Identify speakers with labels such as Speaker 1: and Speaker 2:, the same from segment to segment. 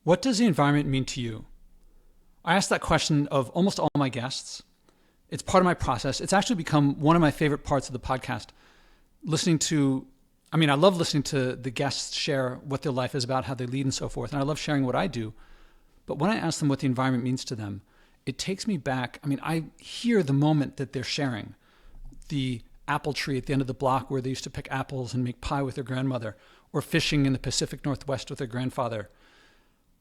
Speaker 1: What does the environment mean to you? I ask that question of almost all my guests. It's part of my process. It's actually become one of my favorite parts of the podcast. I love listening to the guests share what their life is about, how they lead and so forth. And I love sharing what I do. But when I ask them what the environment means to them, it takes me back. I hear the moment that they're sharing. The apple tree at the end of the block where they used to pick apples and make pie with their grandmother, or fishing in the Pacific Northwest with their grandfather.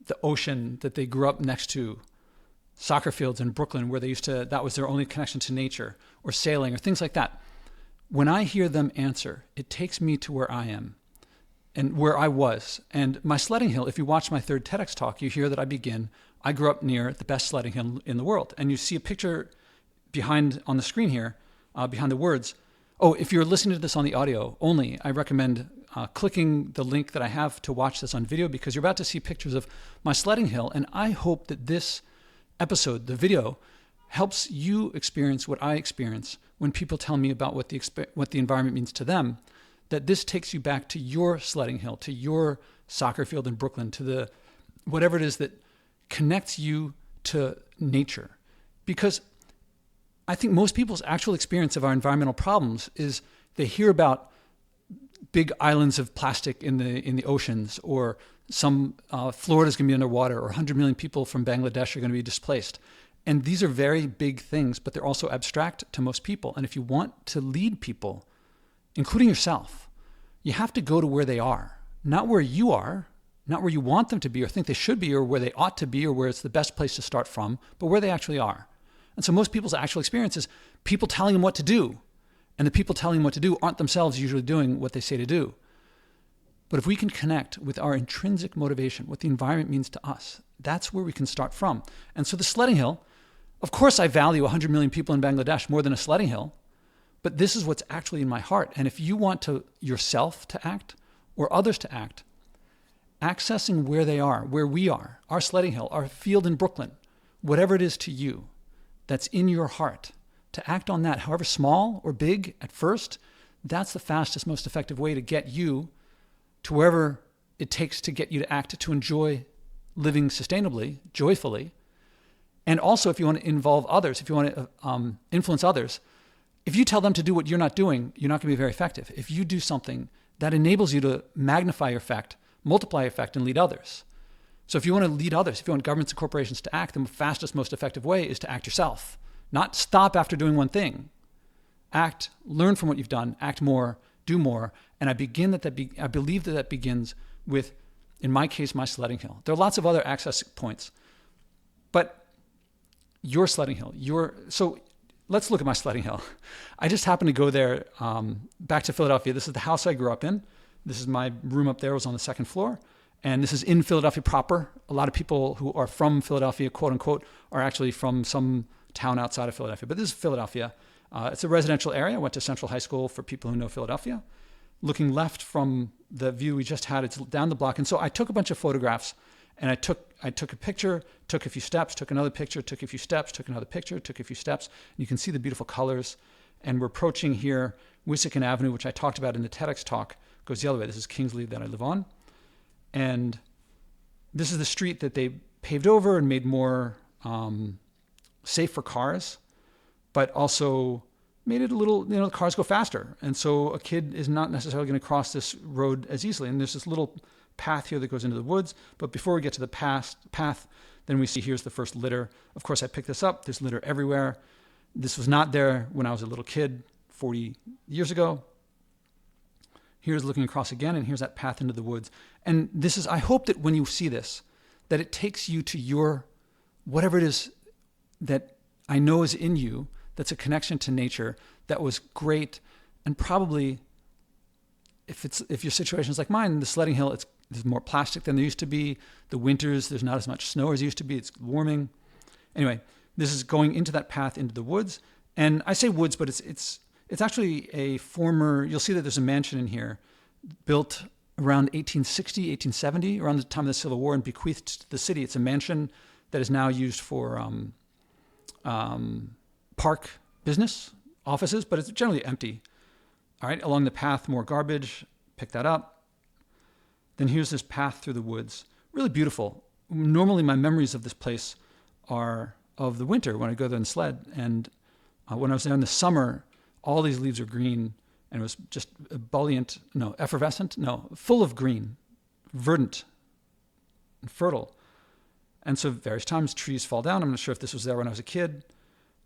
Speaker 1: The ocean that they grew up next to, soccer fields in Brooklyn where that was their only connection to nature, or sailing, or things like that. When I hear them answer, it takes me to where I am and where I was. And my sledding hill, if you watch my third TEDx talk, you hear that I grew up near the best sledding hill in the world. And you see a picture behind on the screen here, behind the words. Oh, if you're listening to this on the audio only, I recommend clicking the link that I have to watch this on video, because you're about to see pictures of my sledding hill. And I hope that this episode, the video, helps you experience what I experience when people tell me about what the environment means to them, that this takes you back to your sledding hill, to your soccer field in Brooklyn, to the whatever it is that connects you to nature. Because I think most people's actual experience of our environmental problems is they hear about big islands of plastic in the oceans, or Florida's going to be underwater, or 100 million people from Bangladesh are going to be displaced. And these are very big things, but they're also abstract to most people. And if you want to lead people, including yourself, you have to go to where they are, not where you are, not where you want them to be or think they should be, or where they ought to be, or where it's the best place to start from, but where they actually are. And so most people's actual experience is people telling them what to do. And the people telling them what to do aren't themselves usually doing what they say to do. But if we can connect with our intrinsic motivation, what the environment means to us, that's where we can start from. And so the sledding hill, of course I value 100 million people in Bangladesh more than a sledding hill, but this is what's actually in my heart. And if you want yourself to act, or others to act, accessing where they are, where we are, our sledding hill, our field in Brooklyn, whatever it is to you that's in your heart, to act on that, however small or big at first, that's the fastest, most effective way to get you to wherever it takes to get you to act, to enjoy living sustainably, joyfully. And also, if you want to involve others, if you want to influence others, if you tell them to do what you're not doing, you're not going to be very effective. If you do something that enables you to magnify your effect, multiply your effect, and lead others. So if you want to lead others, if you want governments and corporations to act, the fastest, most effective way is to act yourself. Not stop after doing one thing. Act, learn from what you've done, act more, do more. And I believe that begins with, in my case, my sledding hill. There are lots of other access points, but your sledding hill, so let's look at my sledding hill. I just happened to go there, back to Philadelphia. This is the house I grew up in. This is my room up there. It was on the second floor. And this is in Philadelphia proper. A lot of people who are from Philadelphia, quote unquote, are actually from some town outside of Philadelphia. But this is Philadelphia. It's a residential area. I went to Central High School, for people who know Philadelphia. Looking left from the view we just had, it's down the block. And so I took a bunch of photographs, and I took a picture, took a few steps, took another picture, took a few steps, took another picture, took a few steps. And you can see the beautiful colors. And we're approaching here Wissahickon Avenue, which I talked about in the TEDx talk, goes the other way. This is Kingsley that I live on. And this is the street that they paved over and made more safe for cars, but also made it a little, the cars go faster. And so a kid is not necessarily going to cross this road as easily. And there's this little path here that goes into the woods. But before we get to the path, then we see here's the first litter. Of course, I picked this up. There's litter everywhere. This was not there when I was a little kid 40 years ago. Here's looking across again, and here's that path into the woods. And this is, I hope that when you see this, that it takes you to your, whatever it is that I know is in you, that's a connection to nature that was great. And probably, if your situation is like mine, the sledding hill, there's more plastic than there used to be. The winters, there's not as much snow as there used to be. It's warming. Anyway, this is going into that path into the woods. And I say woods, but it's actually a former, you'll see that there's a mansion in here built around 1860, 1870, around the time of the Civil War, and bequeathed to the city. It's a mansion that is now used for park business offices, but it's generally empty. All right, along the path, more garbage, pick that up. Then here's this path through the woods, really beautiful. normally my memories of this place are of the winter when I go there and sled. And when I was there in the summer, all these leaves are green, and it was just full of green, verdant, and fertile. And so various times trees fall down. I'm not sure if this was there when I was a kid.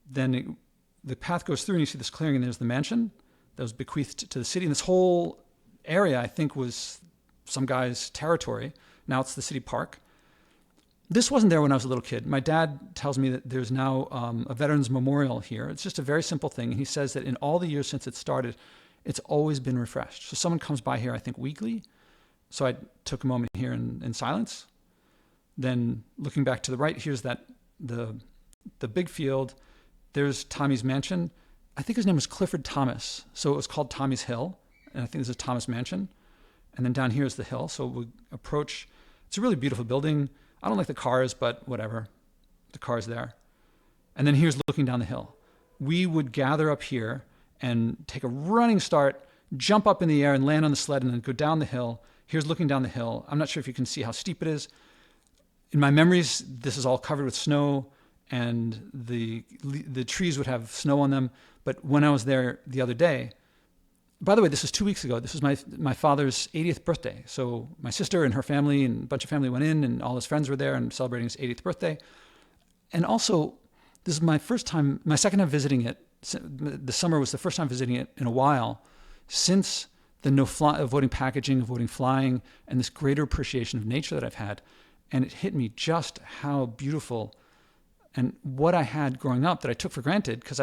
Speaker 1: Then the path goes through and you see this clearing, and there's the mansion that was bequeathed to the city. And this whole area, I think, was some guy's territory. Now it's the city park. This wasn't there when I was a little kid. My dad tells me that there's now a veterans memorial here. It's just a very simple thing. And he says that in all the years since it started, it's always been refreshed. So someone comes by here, I think, weekly. So I took a moment here in silence. Then looking back to the right, here's the big field. There's Tommy's mansion. I think his name was Clifford Thomas. So it was called Tommy's Hill. And I think this is Thomas Mansion. And then down here is the hill. So we approach. It's a really beautiful building. I don't like the cars, but whatever. The car's there. And then here's looking down the hill. We would gather up here and take a running start, jump up in the air and land on the sled and then go down the hill. Here's looking down the hill. I'm not sure if you can see how steep it is. In my memories, this is all covered with snow, and the trees would have snow on them. But when I was there the other day, by the way, this was 2 weeks ago. This was my father's 80th birthday. So my sister and her family and a bunch of family went in, and all his friends were there and celebrating his 80th birthday. And also, this is my second time visiting it. The summer was the first time visiting it in a while since the avoiding packaging, avoiding flying, and this greater appreciation of nature that I've had. And it hit me just how beautiful and what I had growing up that I took for granted because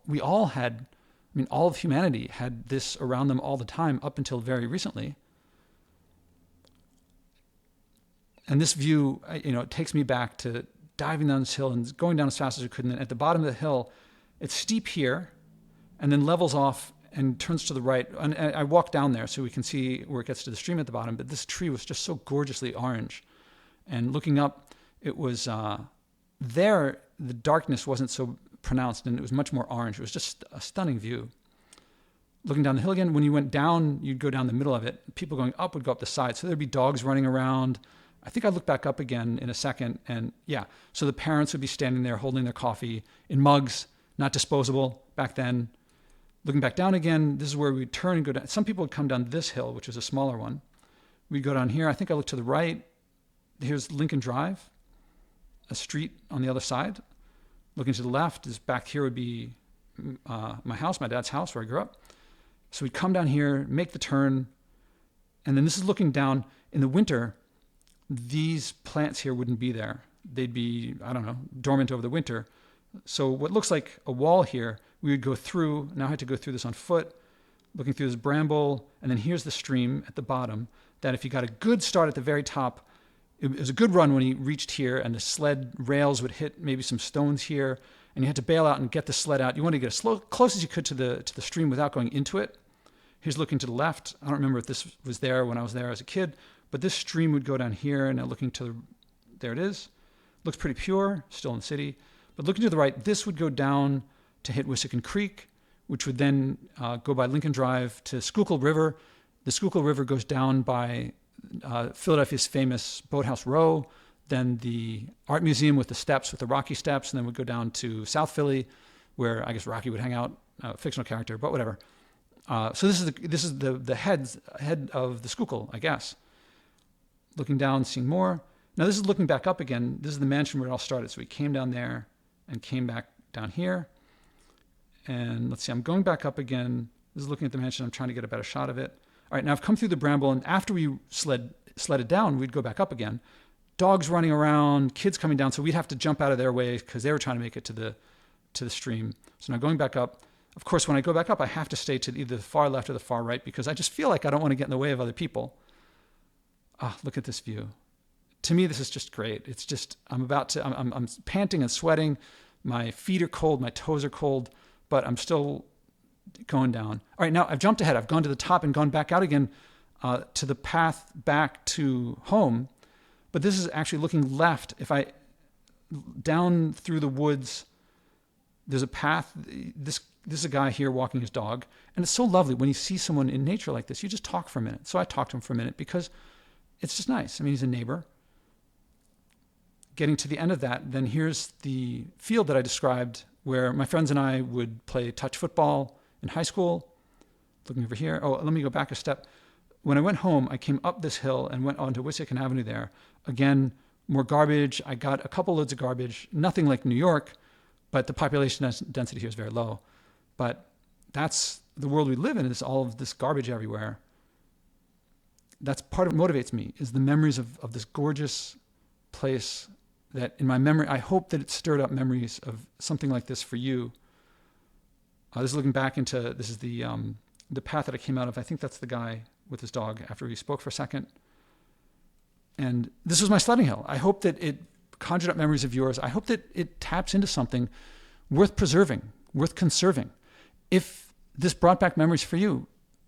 Speaker 1: we all had, all of humanity had this around them all the time up until very recently. And this view, it takes me back to diving down this hill and going down as fast as I could. And then at the bottom of the hill, it's steep here and then levels off and turns to the right. And I walk down there so we can see where it gets to the stream at the bottom. But this tree was just so gorgeously orange. And looking up, it was there, the darkness wasn't so pronounced and it was much more orange. It was just a stunning view. Looking down the hill again, when you went down, you'd go down the middle of it. People going up would go up the side. So there'd be dogs running around. I think I looked back up again in a second. And yeah, so the parents would be standing there holding their coffee in mugs, not disposable back then. Looking back down again, this is where we'd turn and go down. Some people would come down this hill, which is a smaller one. We'd go down here. I think I looked to the right. Here's Lincoln Drive, a street on the other side. Looking to the left is back here would be my house, my dad's house where I grew up. So we'd come down here, make the turn, and then this is looking down. In the winter, these plants here wouldn't be there. They'd be, dormant over the winter. So what looks like a wall here, we would go through. Now I had to go through this on foot, looking through this bramble, and then here's the stream at the bottom that if you got a good start at the very top, it was a good run when he reached here, and the sled rails would hit maybe some stones here, and you had to bail out and get the sled out. You wanted to get as close as you could to the stream without going into it. Here's looking to the left. I don't remember if this was there when I was there as a kid, but this stream would go down here, and now looking there it is. Looks pretty pure, still in the city. But looking to the right, this would go down to hit Wissahickon Creek, which would then go by Lincoln Drive to Schuylkill River. The Schuylkill River goes down by Philadelphia's famous Boathouse Row, then the art museum with the steps, with the Rocky steps, and then we'd go down to South Philly, where I guess Rocky would hang out, fictional character, but whatever. So this is the head of the Schuylkill, I guess. Looking down, seeing more. Now this is looking back up again. This is the mansion where it all started. So we came down there and came back down here. And let's see, I'm going back up again. This is looking at the mansion. I'm trying to get a better shot of it. All right, now I've come through the bramble, and after we sledded down, we'd go back up again. Dogs running around, kids coming down, so we'd have to jump out of their way because they were trying to make it to the stream. So now going back up, of course, when I go back up, I have to stay to either the far left or the far right because I just feel like I don't want to get in the way of other people. Look at this view. To me, this is just great. It's just, I'm panting and sweating. My feet are cold, my toes are cold, but I'm still going down. All right, now I've jumped ahead. I've gone to the top and gone back out again to the path back to home. But this is actually looking left. If I, down through the woods, there's a path. This is a guy here walking his dog. And it's so lovely when you see someone in nature like this, you just talk for a minute. So I talked to him for a minute because it's just nice. I mean, he's a neighbor. getting to the end of that, then here's the field that I described where my friends and I would play touch football in high school. Looking over here. Oh, let me go back a step. When I went home, I came up this hill and went onto Wissahickon Avenue there. Again, more garbage. I got a couple loads of garbage. Nothing like New York, but the population density here is very low. But that's the world we live in, is all of this garbage everywhere. That's part of what motivates me, is the memories of this gorgeous place that in my memory, I hope that it stirred up memories of something like this for you. This is looking back into, this is the path that I came out of. I think that's the guy with his dog after he spoke for a second. And this was my sledding hill. I hope that it conjured up memories of yours. I hope that it taps into something worth preserving, worth conserving. If this brought back memories for you,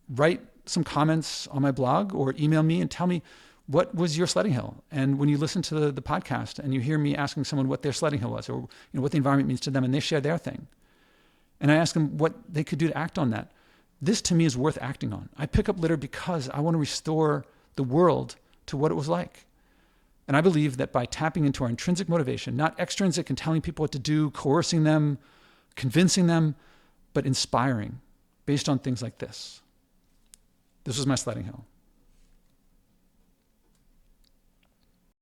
Speaker 1: write some comments on my blog or email me and tell me what was your sledding hill. And when you listen to the podcast and you hear me asking someone what their sledding hill was, or what the environment means to them, and they share their thing, and I ask them what they could do to act on that, this to me is worth acting on. I pick up litter because I want to restore the world to what it was like. And I believe that by tapping into our intrinsic motivation, not extrinsic and telling people what to do, coercing them, convincing them, but inspiring based on things like this. This was my sledding hill.